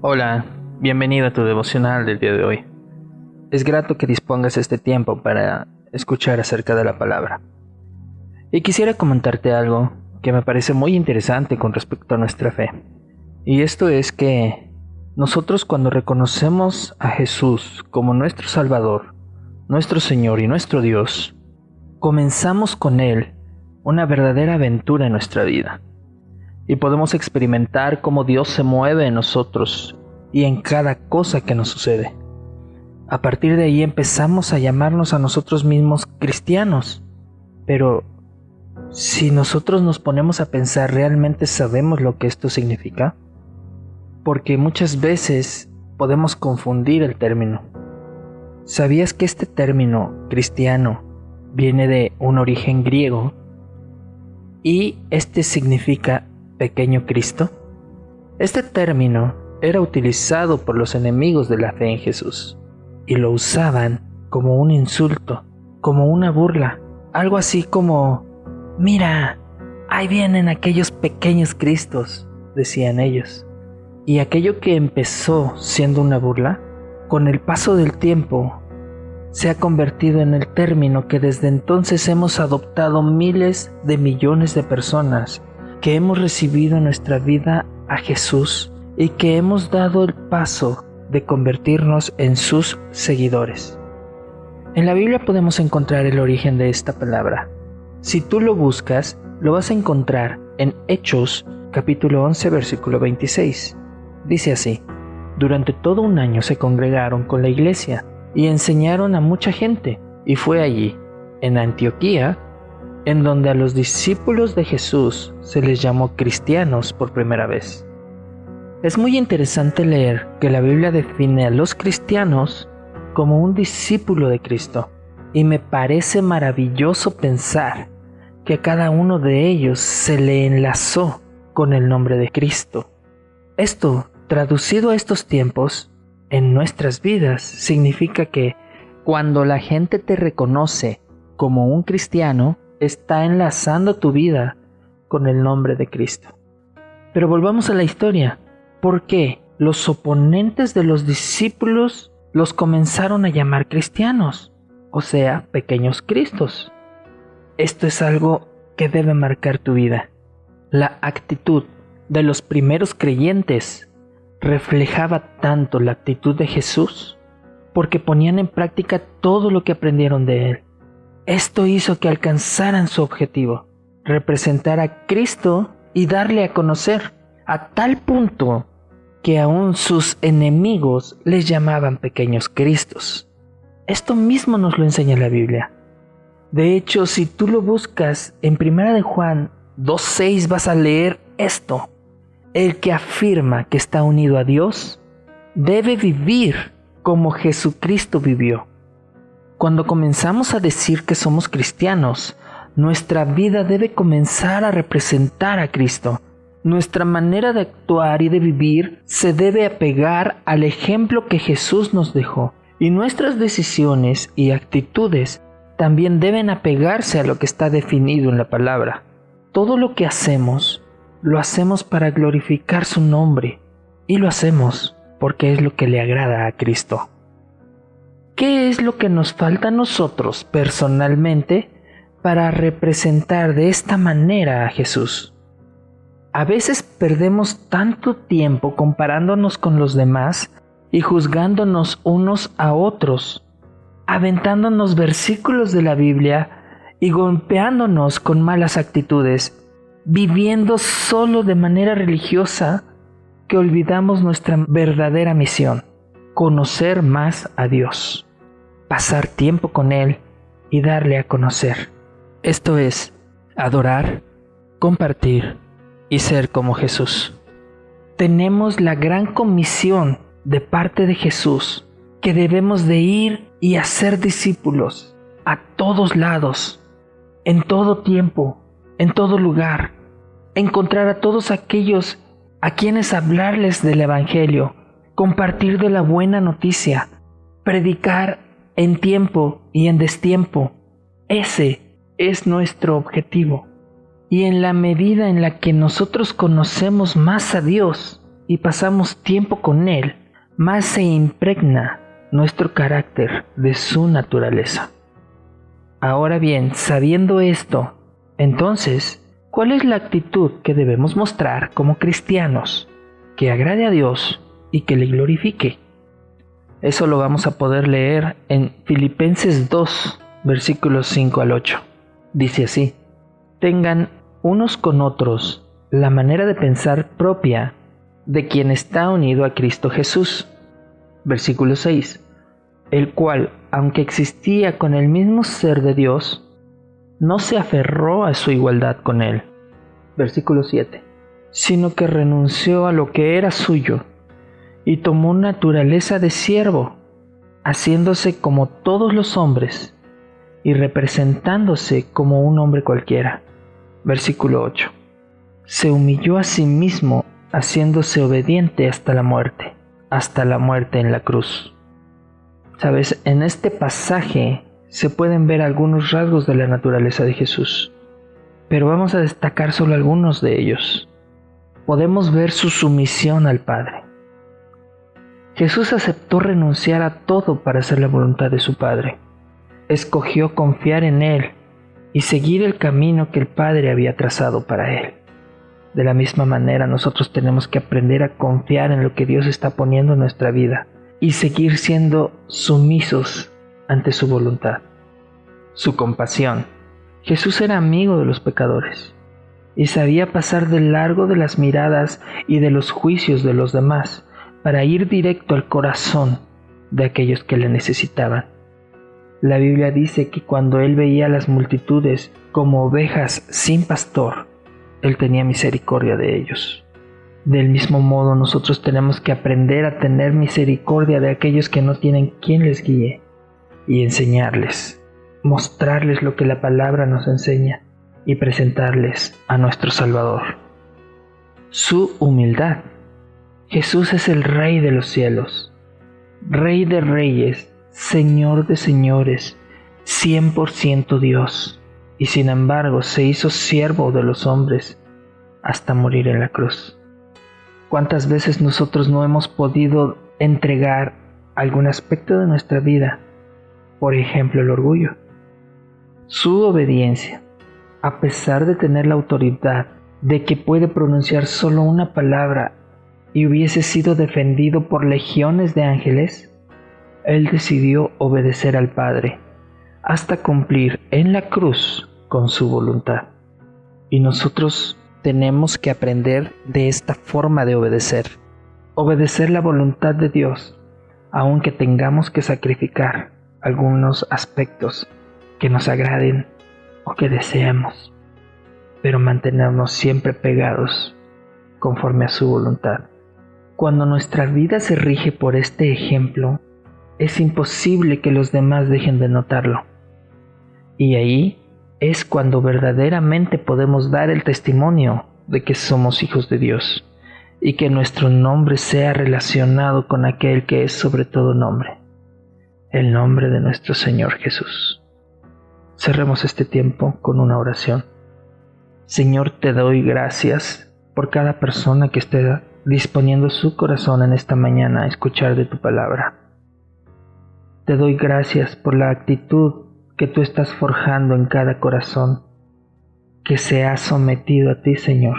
Hola, bienvenido a tu devocional del día de hoy. Es grato que dispongas este tiempo para escuchar acerca de la palabra. Y quisiera comentarte algo que me parece muy interesante con respecto a nuestra fe. Y esto es que nosotros cuando reconocemos a Jesús como nuestro Salvador, nuestro Señor y nuestro Dios, comenzamos con Él una verdadera aventura en nuestra vida. Y podemos experimentar cómo Dios se mueve en nosotros y en cada cosa que nos sucede. A partir de ahí empezamos a llamarnos a nosotros mismos cristianos. Pero si nosotros nos ponemos a pensar, ¿realmente sabemos lo que esto significa? Porque muchas veces podemos confundir el término. ¿Sabías que este término cristiano viene de un origen griego y este significa pequeño Cristo? Este término era utilizado por los enemigos de la fe en Jesús y lo usaban como un insulto, como una burla, algo así como: mira, ahí vienen aquellos pequeños Cristos, decían ellos. Y aquello que empezó siendo una burla, con el paso del tiempo se ha convertido en el término que desde entonces hemos adoptado miles de millones de personas que hemos recibido en nuestra vida a Jesús y que hemos dado el paso de convertirnos en sus seguidores. En la Biblia podemos encontrar el origen de esta palabra. Si tú lo buscas, lo vas a encontrar en Hechos capítulo 11 versículo 26. Dice así: durante todo un año se congregaron con la iglesia y enseñaron a mucha gente, y fue allí, en Antioquía, en donde a los discípulos de Jesús se les llamó cristianos por primera vez. Es muy interesante leer que la Biblia define a los cristianos como un discípulo de Cristo, y me parece maravilloso pensar que a cada uno de ellos se le enlazó con el nombre de Cristo. Esto, traducido a estos tiempos, en nuestras vidas, significa que cuando la gente te reconoce como un cristiano, está enlazando tu vida con el nombre de Cristo. Pero volvamos a la historia. ¿Por qué los oponentes de los discípulos los comenzaron a llamar cristianos? O sea, pequeños Cristos. Esto es algo que debe marcar tu vida. La actitud de los primeros creyentes reflejaba tanto la actitud de Jesús porque ponían en práctica todo lo que aprendieron de Él. Esto hizo que alcanzaran su objetivo, representar a Cristo y darle a conocer, a tal punto que aún sus enemigos les llamaban pequeños Cristos. Esto mismo nos lo enseña la Biblia. De hecho, si tú lo buscas en 1 de Juan 2:6 vas a leer esto: el que afirma que está unido a Dios debe vivir como Jesucristo vivió. Cuando comenzamos a decir que somos cristianos, nuestra vida debe comenzar a representar a Cristo. Nuestra manera de actuar y de vivir se debe apegar al ejemplo que Jesús nos dejó. Y nuestras decisiones y actitudes también deben apegarse a lo que está definido en la palabra. Todo lo que hacemos, lo hacemos para glorificar su nombre. Y lo hacemos porque es lo que le agrada a Cristo. ¿Qué es lo que nos falta a nosotros personalmente para representar de esta manera a Jesús? A veces perdemos tanto tiempo comparándonos con los demás y juzgándonos unos a otros, aventándonos versículos de la Biblia y golpeándonos con malas actitudes, viviendo solo de manera religiosa, que olvidamos nuestra verdadera misión: conocer más a Dios, pasar tiempo con Él y darle a conocer. Esto es, adorar, compartir y ser como Jesús. Tenemos la gran comisión de parte de Jesús, que debemos de ir y hacer discípulos a todos lados, en todo tiempo, en todo lugar. Encontrar a todos aquellos a quienes hablarles del Evangelio, compartir de la buena noticia, predicar en tiempo y en destiempo. Ese es nuestro objetivo. Y en la medida en la que nosotros conocemos más a Dios y pasamos tiempo con Él, más se impregna nuestro carácter de su naturaleza. Ahora bien, sabiendo esto, entonces, ¿cuál es la actitud que debemos mostrar como cristianos que agrade a Dios y que le glorifique? Eso lo vamos a poder leer en Filipenses 2, versículos 5 al 8. Dice así: tengan unos con otros la manera de pensar propia de quien está unido a Cristo Jesús. Versículo 6. El cual, aunque existía con el mismo ser de Dios, no se aferró a su igualdad con Él. Versículo 7. Sino que renunció a lo que era suyo y tomó naturaleza de siervo, haciéndose como todos los hombres y representándose como un hombre cualquiera. Versículo 8. Se humilló a sí mismo, haciéndose obediente hasta la muerte en la cruz. Sabes, en este pasaje se pueden ver algunos rasgos de la naturaleza de Jesús, pero vamos a destacar solo algunos de ellos. Podemos ver su sumisión al Padre. Jesús aceptó renunciar a todo para hacer la voluntad de su Padre. Escogió confiar en Él y seguir el camino que el Padre había trazado para Él. De la misma manera, nosotros tenemos que aprender a confiar en lo que Dios está poniendo en nuestra vida y seguir siendo sumisos ante su voluntad. Su compasión. Jesús era amigo de los pecadores y sabía pasar de largo de las miradas y de los juicios de los demás para ir directo al corazón de aquellos que le necesitaban. La Biblia dice que cuando Él veía a las multitudes como ovejas sin pastor, Él tenía misericordia de ellos. Del mismo modo, nosotros tenemos que aprender a tener misericordia de aquellos que no tienen quien les guíe y enseñarles, mostrarles lo que la palabra nos enseña y presentarles a nuestro Salvador. Su humildad. Jesús es el Rey de los cielos, Rey de reyes, Señor de señores, 100% Dios, y sin embargo se hizo siervo de los hombres hasta morir en la cruz. ¿Cuántas veces nosotros no hemos podido entregar algún aspecto de nuestra vida? Por ejemplo, el orgullo. Su obediencia, a pesar de tener la autoridad de que puede pronunciar solo una palabra y hubiese sido defendido por legiones de ángeles, Él decidió obedecer al Padre hasta cumplir en la cruz con su voluntad. Y nosotros tenemos que aprender de esta forma de obedecer la voluntad de Dios, aunque tengamos que sacrificar algunos aspectos que nos agraden o que deseemos, pero mantenernos siempre pegados conforme a su voluntad. Cuando nuestra vida se rige por este ejemplo, es imposible que los demás dejen de notarlo. Y ahí es cuando verdaderamente podemos dar el testimonio de que somos hijos de Dios y que nuestro nombre sea relacionado con aquel que es sobre todo nombre, el nombre de nuestro Señor Jesús. Cerremos este tiempo con una oración. Señor, te doy gracias por cada persona que esté disponiendo su corazón en esta mañana a escuchar de tu palabra. Te doy gracias por la actitud que tú estás forjando en cada corazón, que se ha sometido a ti, Señor,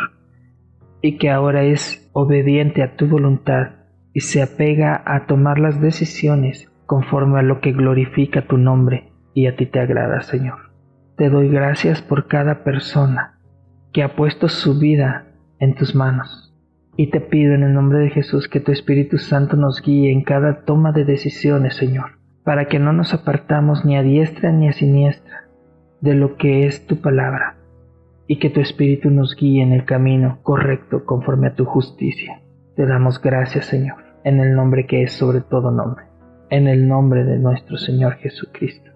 y que ahora es obediente a tu voluntad y se apega a tomar las decisiones conforme a lo que glorifica tu nombre y a ti te agrada, Señor. Te doy gracias por cada persona que ha puesto su vida en tus manos. Y te pido en el nombre de Jesús que tu Espíritu Santo nos guíe en cada toma de decisiones, Señor, para que no nos apartamos ni a diestra ni a siniestra de lo que es tu palabra, y que tu Espíritu nos guíe en el camino correcto conforme a tu justicia. Te damos gracias, Señor, en el nombre que es sobre todo nombre, en el nombre de nuestro Señor Jesucristo.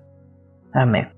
Amén.